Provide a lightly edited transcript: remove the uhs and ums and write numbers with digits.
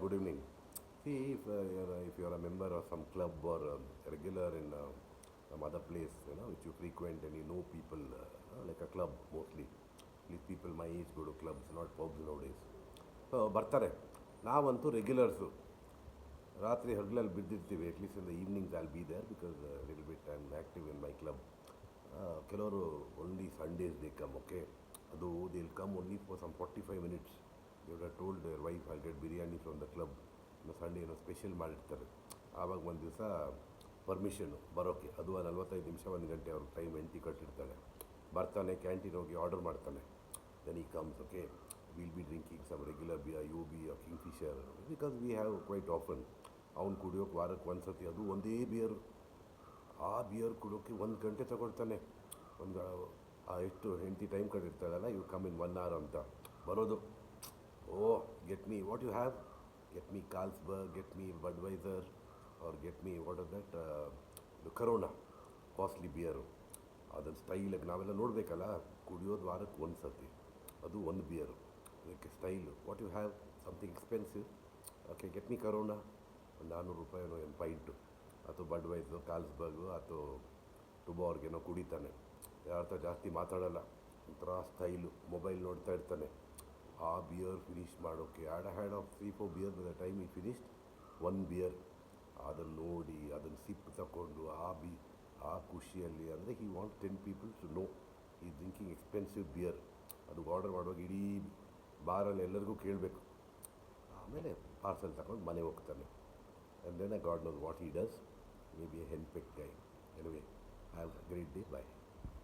Good evening. See, if you're a member of some club or regular in some other place, which you frequent and you know people, like a club mostly. These people my age go to clubs, not pubs nowadays. So ಬರ್ತಾರೆ ನಾವಂತೂ regulars ರಾತ್ರಿ ಹಗಲಲ್ಲಿ ಬಿದ್ದಿರ್ತೀವಿ at least in the evenings I'll be there because little bit I am active in my club ಕೆಲವರು only Sundays they come okay ಅದು they will come only for some 45 minutes. They would have told their wife I'll get biryani from the club Sunday ಏನೋ special ಮಾಡಿರ್ತಾರೆ. ಆವಾಗ ಒಂದು ದಿವಸ permission ಬರೋಕ್ಕೆ ಅದು 45 ನಿಮಿಷ 1 ಗಂಟೆ ಅವ್ರಿಗೆ ಟೈಮ್ ಎಂಟಿ ಕಟ್ಟಿರ್ತಾಳೆ. ಬರ್ತಾನೆ ಕ್ಯಾಂಟೀನ್ ಹೋಗಿ ಆರ್ಡರ್ ಮಾಡ್ತಾನೆ. Then he comes okay will be drinking some regular beer U B Kingfisher because we have quite often. ಅವ್ನು ಕುಡಿಯೋಕೆ ವಾರಕ್ಕೆ ಒಂದು ಸತಿ ಅದು ಒಂದೇ ಬಿಯರ್. ಆ ಬಿಯರ್ ಕುಡಿಯೋಕ್ಕೆ 1 ಗಂಟೆ ತಗೊಳ್ತಾನೆ. ಒಂದು ಎಷ್ಟು ಹೆಂಡತಿ ಟೈಮ್ ಕಟ್ಟಿರ್ತಾಳಲ್ಲ ಇವು ಕಮ್ ಇನ್ 1 hour ಅಂತ ಬರೋದು. Oh get me what you have, get me Carlsberg, get me Budweiser or get me what are that Corona costly beer. ಅದನ್ನು ಸ್ಟೈಲಾಗಿ ನಾವೆಲ್ಲ ನೋಡಬೇಕಲ್ಲ, ಕುಡಿಯೋದು ವಾರಕ್ಕೆ ಒಂದು ಸತಿ, ಅದು ಒಂದು ಬಿಯರು. ಅದಕ್ಕೆ style what you have something expensive, okay get me Corona, ಒಂದು 400 ರೂಪಾಯಿನೋ ಏನು ಪೈಂಟು, ಅಥವಾ ಬಡ್ವೈಸು ಕಾರ್ಲ್ಸ್ಬರ್ಗು ಅಥವಾ ಟುಬಾರ್ಗೇನೋ ಕುಡಿತಾನೆ. ಯಾರ ಹತ್ರ ಜಾಸ್ತಿ ಮಾತಾಡೋಲ್ಲ, ಒಂಥರ ಸ್ಟೈಲು, ಮೊಬೈಲ್ ನೋಡ್ತಾ ಇರ್ತಾನೆ. ಆ ಬಿಯರ್ ಫಿನಿಷ್ ಮಾಡೋಕ್ಕೆ had of 3-4 beer by the time he finished 1 beer. ಅದನ್ನು ನೋಡಿ ಅದನ್ನು ಸಿಪ್ಪು ತಗೊಂಡು ಆ ಖುಷಿಯಲ್ಲಿ ಅಂದರೆ he want 10 people to know he drinking expensive beer. ಅದು ಆರ್ಡರ್ ಮಾಡುವಾಗ ಇಡೀ ಬಾರಲ್ಲಿ ಎಲ್ಲರಿಗೂ ಕೇಳಬೇಕು. ಆಮೇಲೆ ಪಾರ್ಸಲ್ ತಗೊಂಡು ಮನೆಗೆ ಹೋಗ್ತಾನೆ. And then God knows what he does, may be a henpecked guy. Anyway have a great day, bye.